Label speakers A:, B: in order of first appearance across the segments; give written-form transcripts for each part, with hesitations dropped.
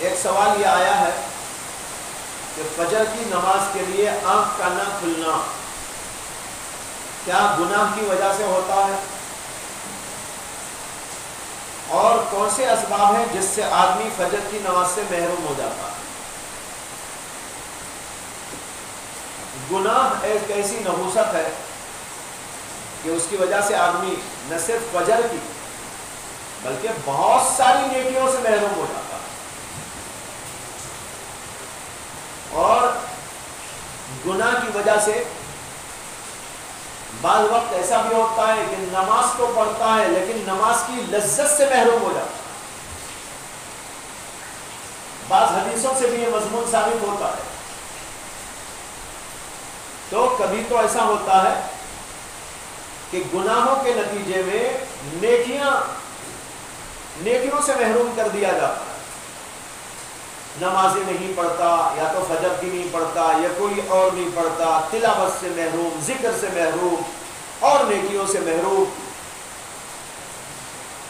A: ایک سوال یہ آیا ہے کہ فجر کی نماز کے لیے آنکھ کا نہ کھلنا کیا گناہ کی وجہ سے ہوتا ہے، اور کون سے اسباب ہیں جس سے آدمی فجر کی نماز سے محروم ہو جاتا ہے؟ گناہ ایک ایسی نحوست ہے کہ اس کی وجہ سے آدمی نہ صرف فجر کی بلکہ بہت ساری نیکیوں سے محروم ہو جاتا ہے۔ اور گناہ کی وجہ سے بعض وقت ایسا بھی ہوتا ہے کہ نماز تو پڑھتا ہے لیکن نماز کی لذت سے محروم ہو جاتا ہے۔ بعض حدیثوں سے بھی یہ مضمون ثابت ہوتا ہے۔ تو کبھی تو ایسا ہوتا ہے کہ گناہوں کے نتیجے میں نیکیوں سے محروم کر دیا جاتا ہے۔ نمازیں نہیں پڑھتا، یا تو فجر کی نہیں پڑھتا، یا کوئی اور نہیں پڑھتا، تلاوت سے محروم، ذکر سے محروم اور نیکیوں سے محروم۔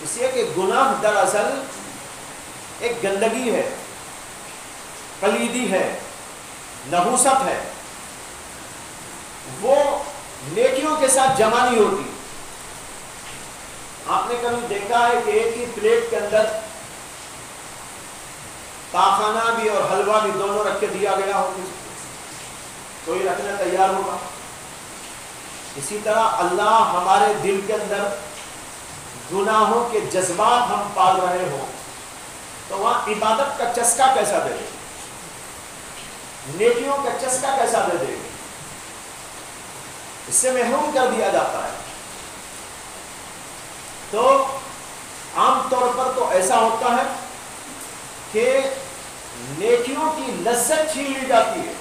A: اس لیے کہ گناہ دراصل ایک گندگی ہے، پلیدی ہے، نحوست ہے، وہ نیکیوں کے ساتھ جمع نہیں ہوتی۔ آپ نے کبھی دیکھا ہے کہ ایک ہی پلیٹ کے اندر پاخانہ بھی اور حلوہ بھی دونوں رکھ کے دیا گیا ہو، کوئی رکھنا تیار ہوگا؟ اسی طرح اللہ ہمارے دل کے اندر گناہوں کے جذبات ہم پال رہے ہوں تو وہاں عبادت کا چسکا کیسا دے دے، نیکیوں کا چسکا کیسا دے دے؟ اس سے محروم کر دیا جاتا ہے۔ تو عام طور پر تو ایسا ہوتا ہے کہ نیکیوں کی لذت چھین لی جاتی ہے،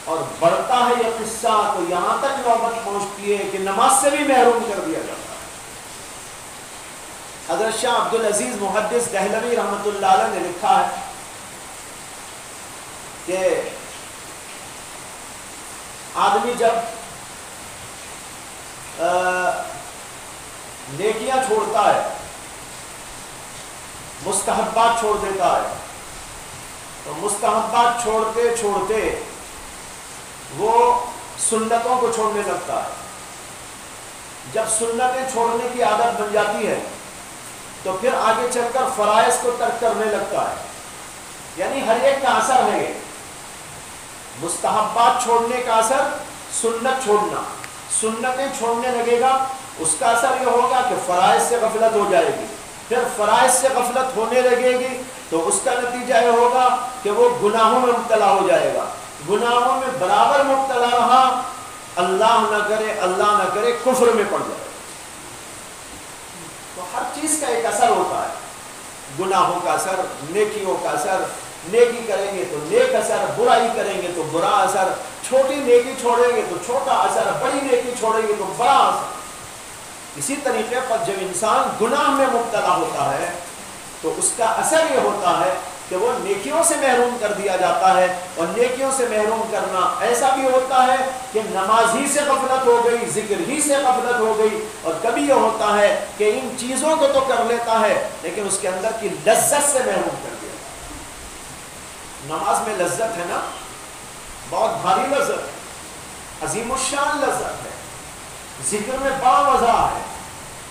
A: اور بڑھتا ہے یہ قصہ تو یہاں تک نوبت پہنچتی ہے کہ نماز سے بھی محروم کر دیا جاتا ہے۔ حضرت شاہ عبد العزیز محدث دہلوی رحمۃ اللہ علیہ نے لکھا ہے کہ آدمی جب نیکیاں چھوڑتا ہے، مستحبات چھوڑ دیتا ہے، تو مستحبات چھوڑتے چھوڑتے وہ سنتوں کو چھوڑنے لگتا ہے۔ جب سنتیں چھوڑنے کی عادت بن جاتی ہے تو پھر آگے چل کر فرائض کو ترک کرنے لگتا ہے۔ یعنی ہر ایک کا اثر ہے، مستحبات چھوڑنے کا اثر سنت چھوڑنا، سنتیں چھوڑنے لگے گا، اس کا اثر یہ ہوگا کہ فرائض سے غفلت ہو جائے گی، پھر فرائض سے غفلت ہونے لگے گی تو اس کا نتیجہ یہ ہوگا کہ وہ گناہوں میں مبتلا ہو جائے گا، گناہوں میں برابر مبتلا رہا، اللہ نہ کرے کفر میں پڑ جائے گا۔ تو ہر چیز کا ایک اثر ہوتا ہے، گناہوں کا اثر، نیکیوں کا اثر، نیکی کریں گے تو نیک اثر، برائی کریں گے تو برا اثر، چھوٹی نیکی چھوڑیں گے تو چھوٹا اثر، بڑی نیکی چھوڑیں گے تو بڑا اثر۔ اسی طریقے پر جب انسان گناہ میں مبتلا ہوتا ہے تو اس کا اثر یہ ہوتا ہے کہ وہ نیکیوں سے محروم کر دیا جاتا ہے، اور نیکیوں سے محروم کرنا ایسا بھی ہوتا ہے کہ نماز ہی سے غفلت ہو گئی، ذکر ہی سے غفلت ہو گئی، اور کبھی یہ ہوتا ہے کہ ان چیزوں کو تو کر لیتا ہے لیکن اس کے اندر کی لذت سے محروم کر دیا۔ نماز میں لذت ہے نا، بہت بھاری لذت ہے، عظیم الشان لذت ہے، ذکر میں بڑا مزہ ہے۔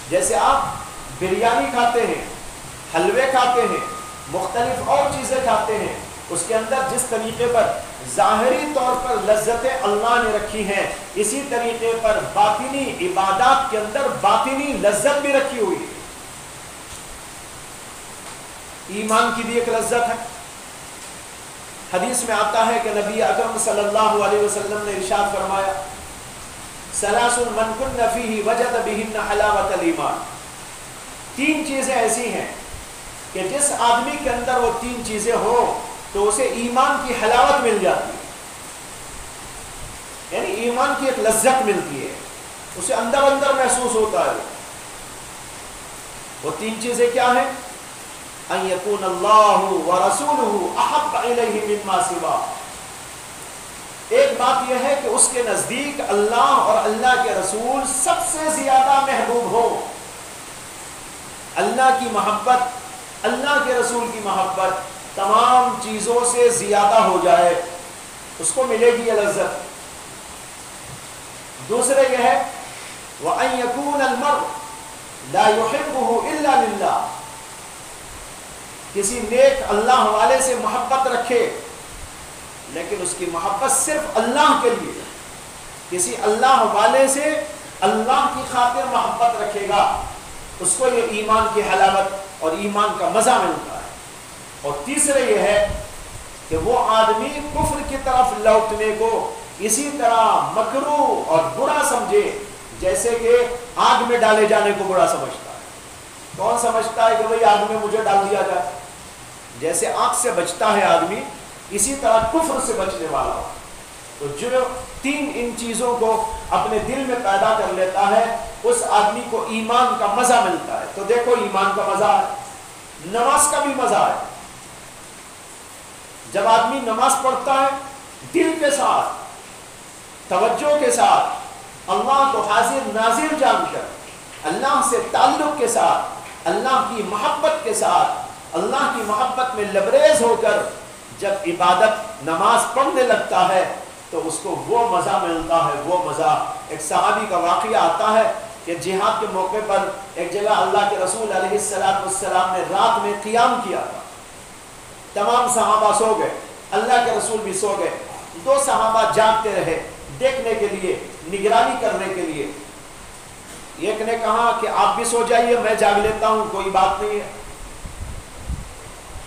A: جیسے آپ بریانی کھاتے ہیں، حلوے کھاتے ہیں، مختلف اور چیزیں کھاتے ہیں، اس کے اندر جس طریقے پر ظاہری طور پر لذتیں اللہ نے رکھی ہیں، اسی طریقے پر باطنی عبادات کے اندر باطنی لذت بھی رکھی ہوئی ہے۔ ایمان کی بھی ایک لذت ہے۔ حدیث میں آتا ہے کہ نبی اکرم صلی اللہ علیہ وسلم نے ارشاد فرمایا، ثلاث من کن فیہ وجد بہن حلاوۃ الایمان۔ تین چیزیں ایسی ہیں کہ جس آدمی کے اندر وہ تین چیزیں ہوں تو اسے ایمان کی حلاوت مل جاتی ہے، یعنی ایمان کی ایک لذت ملتی ہے، اسے اندر اندر محسوس ہوتا ہے۔ وہ تین چیزیں کیا ہیں؟ ان یکون اللہ ورسولہ احب الیہ مما سوا۔ ایک بات یہ ہے کہ اس کے نزدیک اللہ اور اللہ کے رسول سب سے زیادہ محبوب ہو۔ اللہ کی محبت، اللہ کے رسول کی محبت تمام چیزوں سے زیادہ ہو جائے، اس کو ملے گی یہ لذت۔ دوسرے یہ ہے وَأَن يَكُونَ الْمَرْءُ لَا يُحِبُّهُ إِلَّا لِلَّهِ، کسی نیک اللہ والے سے محبت رکھے لیکن اس کی محبت صرف اللہ کے لیے، کسی اللہ والے سے اللہ کی خاطر محبت رکھے گا، اس کو یہ ایمان کی حلاوت اور ایمان کا مزہ ملتا ہے۔ اور تیسرے یہ ہے کہ وہ آدمی کفر کی طرف لوٹنے کو اسی طرح مکروہ اور برا سمجھے جیسے کہ آگ میں ڈالے جانے کو برا سمجھتا ہے۔ کون سمجھتا ہے کہ بھئی آگ میں مجھے ڈال دیا جائے؟ جیسے آگ سے بچتا ہے آدمی، اسی طرح کفر سے بچنے والا ہو۔ تو جو تین ان چیزوں کو اپنے دل میں پیدا کر لیتا ہے اس آدمی کو ایمان کا مزہ ملتا ہے۔ تو دیکھو ایمان کا مزہ ہے، نماز کا بھی مزہ ہے۔ جب آدمی نماز پڑھتا ہے دل کے ساتھ، توجہ کے ساتھ، اللہ کو حاضر ناظر جان کر، اللہ سے تعلق کے ساتھ، اللہ کی محبت کے ساتھ، اللہ کی محبت میں لبریز ہو کر جب عبادت نماز پڑھنے لگتا ہے تو اس کو وہ مزہ ملتا ہے، وہ مزہ۔ ایک صحابی کا واقعہ آتا ہے کہ جہاد کے موقع پر ایک جگہ اللہ کے رسول علیہ السلام نے رات میں قیام کیا تھا، تمام صحابہ سو گئے، اللہ کے رسول بھی سو گئے، دو صحابہ جاگتے رہے دیکھنے کے لیے، نگرانی کرنے کے لیے۔ ایک نے کہا کہ آپ بھی سو جائیے، میں جاگ لیتا ہوں، کوئی بات نہیں ہے۔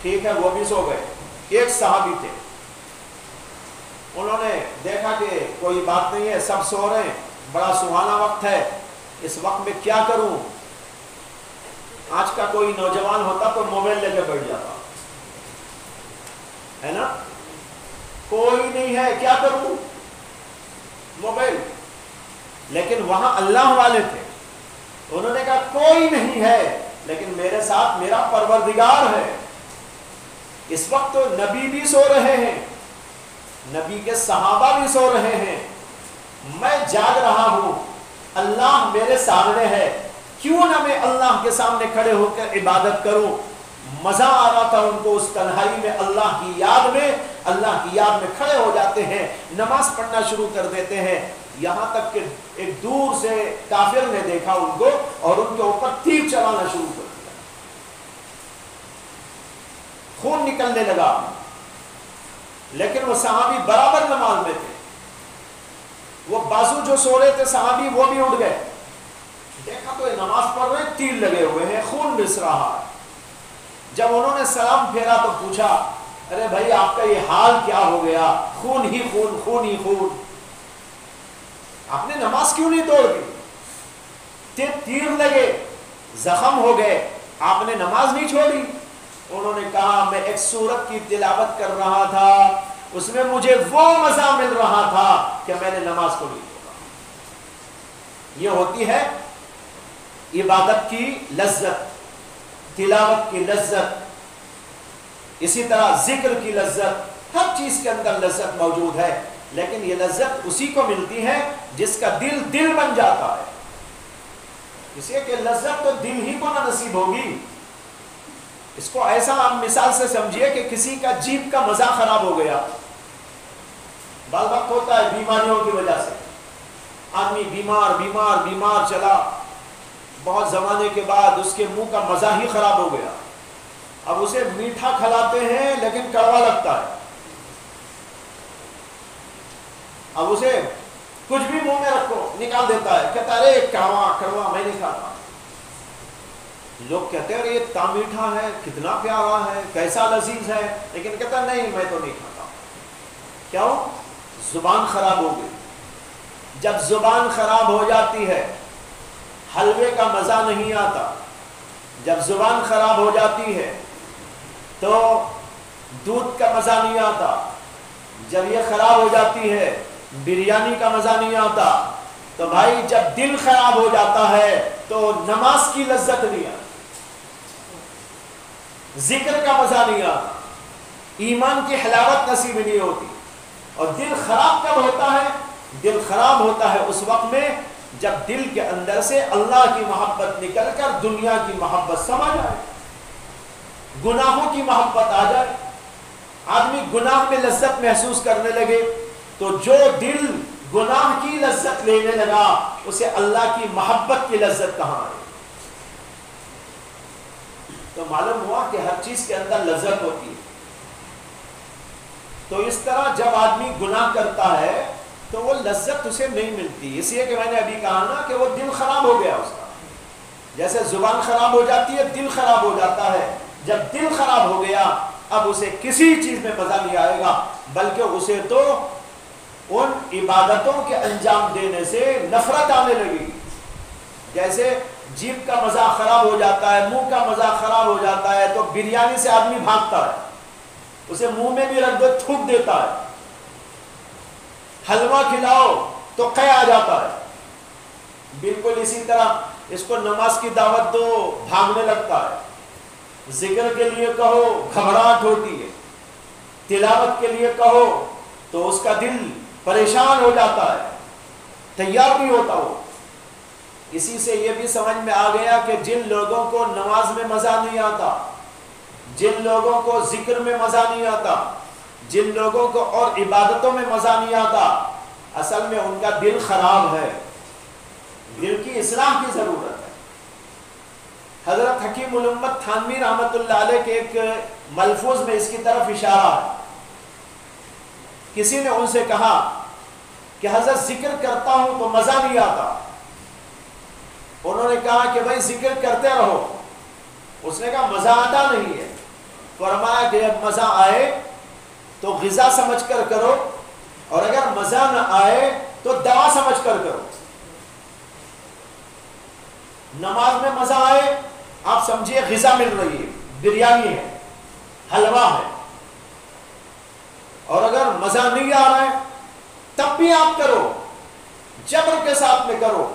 A: ٹھیک ہے، وہ بھی سو گئے۔ ایک صحابی تھے، انہوں نے دیکھا کہ کوئی بات نہیں ہے، سب سو رہے ہیں، بڑا سہانا وقت ہے، اس وقت میں کیا کروں؟ آج کا کوئی نوجوان ہوتا تو موبائل لے کے بیٹھ جاتا ہے نا، کوئی نہیں ہے کیا کروں؟ موبائل۔ لیکن وہاں اللہ والے تھے، انہوں نے کہا کوئی نہیں ہے لیکن میرے ساتھ میرا پروردگار ہے۔ اس وقت تو نبی بھی سو رہے ہیں، نبی کے صحابہ بھی سو رہے ہیں، میں جاگ رہا ہوں، اللہ میرے سامنے ہے، کیوں نہ میں اللہ کے سامنے کھڑے ہو کر عبادت کروں؟ مزہ آ رہا تھا ان کو اس تنہائی میں، اللہ کی یاد میں کھڑے ہو جاتے ہیں، نماز پڑھنا شروع کر دیتے ہیں۔ یہاں تک کہ ایک دور سے کافر نے دیکھا ان کو اور ان کے اوپر تیر چلانا شروع کر دیا، خون نکلنے لگا، لیکن وہ صحابی برابر نماز میں تھے۔ وہ بازو جو سو رہے تھے صحابی وہ بھی اٹھ گئے، دیکھا تو یہ نماز پڑھ رہے، تیر لگے ہوئے ہیں، خون رس رہا ہے۔ جب انہوں نے سلام پھیرا تو پوچھا ارے بھائی آپ کا یہ حال کیا ہو گیا؟ خون ہی خون، خون ہی خون، آپ نے نماز کیوں نہیں توڑ دی؟ تیر لگے، زخم ہو گئے، آپ نے نماز نہیں چھوڑی؟ انہوں نے کہا میں ایک سورت کی تلاوت کر رہا تھا، اس میں مجھے وہ مزہ مل رہا تھا کہ میں نے نماز کو نہیں توڑا۔ یہ ہوتی ہے عبادت کی لذت، تلاوت کی لذت، اسی طرح ذکر کی لذت، ہر چیز کے اندر لذت موجود ہے، لیکن یہ لذت اسی کو ملتی ہے جس کا دل بن جاتا ہے۔ اسے کہ لذت تو دل ہی کو نہ نصیب ہوگی۔ اس کو ایسا آپ مثال سے سمجھیے کہ کسی کا جیب کا مزہ خراب ہو گیا، بعض وقت ہوتا ہے بیماریوں کی وجہ سے آدمی بیمار چلا، بہت زمانے کے بعد اس کے منہ کا مزہ ہی خراب ہو گیا، اب اسے میٹھا کھلاتے ہیں لیکن کڑوا لگتا ہے، اب اسے کچھ بھی منہ میں رکھو نکال دیتا ہے، کہتا ہے ارے کڑوا میں نہیں کھاتا۔ لوگ کہتے ہیں یہ اتنا میٹھا ہے، کتنا پیارا ہے، کیسا لذیذ ہے، لیکن کہتا ہے نہیں میں تو نہیں کھاتا۔ کیوں؟ زبان خراب ہو گئی۔ جب زبان خراب ہو جاتی ہے حلوے کا مزہ نہیں آتا، جب زبان خراب ہو جاتی ہے تو دودھ کا مزہ نہیں آتا، جب یہ خراب ہو جاتی ہے بریانی کا مزہ نہیں آتا، تو بھائی جب دل خراب ہو جاتا ہے تو نماز کی لذت نہیں آتی، ذکر کا مزہ نہیں آتا، ایمان کی حلاوت نصیب نہیں ہوتی۔ اور دل خراب کب ہوتا ہے؟ دل خراب ہوتا ہے اس وقت میں جب دل کے اندر سے اللہ کی محبت نکل کر دنیا کی محبت سما جائے، گناہوں کی محبت آ جائے، آدمی گناہ میں لذت محسوس کرنے لگے تو جو دل گناہ کی لذت لینے لگا اسے اللہ کی محبت کی لذت کہاں آئی؟ تو معلوم ہوا کہ ہر چیز کے اندر لذت ہوتی ہے۔ تو اس طرح جب آدمی گناہ کرتا ہے تو وہ لذت اسے نہیں ملتی، اس لیے کہ میں نے ابھی کہا نا کہ وہ دل خراب ہو گیا اس کا، جیسے زبان خراب ہو جاتی ہے دل خراب ہو جاتا ہے، جب دل خراب ہو گیا اب اسے کسی چیز میں مزہ نہیں آئے گا، بلکہ اسے تو ان عبادتوں کے انجام دینے سے نفرت آنے لگے گی۔ جیسے جیب کا مزہ خراب ہو جاتا ہے، منہ کا مزہ خراب ہو جاتا ہے تو بریانی سے آدمی بھاگتا ہے، اسے منہ میں بھی رکھ دو تھوک دیتا ہے، حلوہ کھلاؤ تو قے آ جاتا ہے، بالکل اسی طرح اس کو نماز کی دعوت دو بھاگنے لگتا ہے، ذکر کے لیے کہو گھبراہٹ ہوتی ہے، تلاوت کے لیے کہو تو اس کا دل پریشان ہو جاتا ہے، تیار نہیں ہوتا وہ۔ اسی سے یہ بھی سمجھ میں آ گیا کہ جن لوگوں کو نماز میں مزہ نہیں آتا، جن لوگوں کو ذکر میں مزہ نہیں آتا، جن لوگوں کو اور عبادتوں میں مزہ نہیں آتا، اصل میں ان کا دل خراب ہے، دل کی اصلاح کی ضرورت ہے۔ حضرت حکیم الامت تھانوی رحمۃ اللہ علیہ کے ایک ملفوظ میں اس کی طرف اشارہ ہے۔ کسی نے ان سے کہا کہ حضرت ذکر کرتا ہوں تو مزہ نہیں آتا، انہوں نے کہا کہ بھائی ذکر کرتے رہو، اس نے کہا مزہ آتا نہیں ہے، فرمایا کہ جب مزہ آئے تو غذا سمجھ کر کرو، اور اگر مزہ نہ آئے تو دوا سمجھ کر کرو۔ نماز میں مزہ آئے آپ سمجھیے غذا مل رہی ہے، بریانی ہے، حلوہ ہے، اور اگر مزہ نہیں آ رہا ہے تب بھی آپ کرو، جبر کے ساتھ میں کرو۔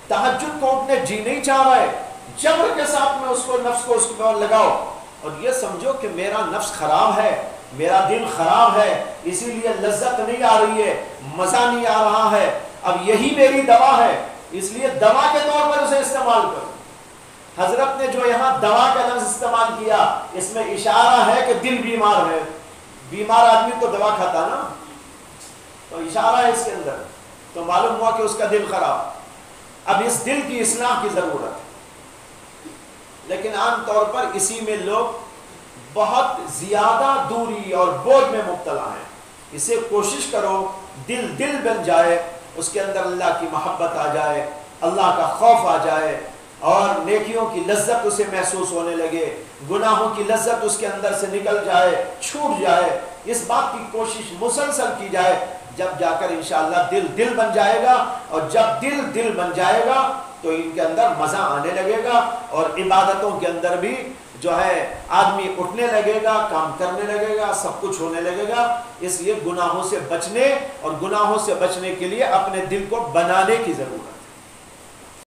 A: تہجد کو اٹھنے جی نہیں چاہ رہا ہے، جبر کے ساتھ میں اس کو نفس کو اس کو لگاؤ، اور یہ سمجھو کہ میرا نفس خراب ہے، میرا دل خراب ہے، اسی لیے لذت نہیں آ رہی ہے، مزہ نہیں آ رہا ہے، اب یہی میری دوا ہے، اس لیے دوا کے طور پر اسے استعمال کرو۔ حضرت نے جو یہاں دوا کا لفظ استعمال کیا اس میں اشارہ ہے کہ دل بیمار ہے، بیمار آدمی تو دوا کھاتا نا، تو اشارہ ہے اس کے اندر، تو معلوم ہوا کہ اس کا دل خراب۔ اب اس دل کی اصلاح کی ضرورت ہے، لیکن عام طور پر اسی میں لوگ بہت زیادہ دوری اور بوجھ میں مبتلا ہیں۔ اسے کوشش کرو دل بن جائے، اس کے اندر اللہ کی محبت آ جائے، اللہ کا خوف آ جائے، اور نیکیوں کی لذت اسے محسوس ہونے لگے، گناہوں کی لذت اس کے اندر سے نکل جائے، چھوٹ جائے، اس بات کی کوشش مسلسل کی جائے، جب جا کر انشاءاللہ دل بن جائے گا، اور جب دل بن جائے گا تو ان کے اندر مزہ آنے لگے گا، اور عبادتوں کے اندر بھی جو ہے آدمی اٹھنے لگے گا، کام کرنے لگے گا، سب کچھ ہونے لگے گا۔ اس لیے گناہوں سے بچنے اور گناہوں سے بچنے کے لیے اپنے دل کو بنانے کی ضرورت ہے۔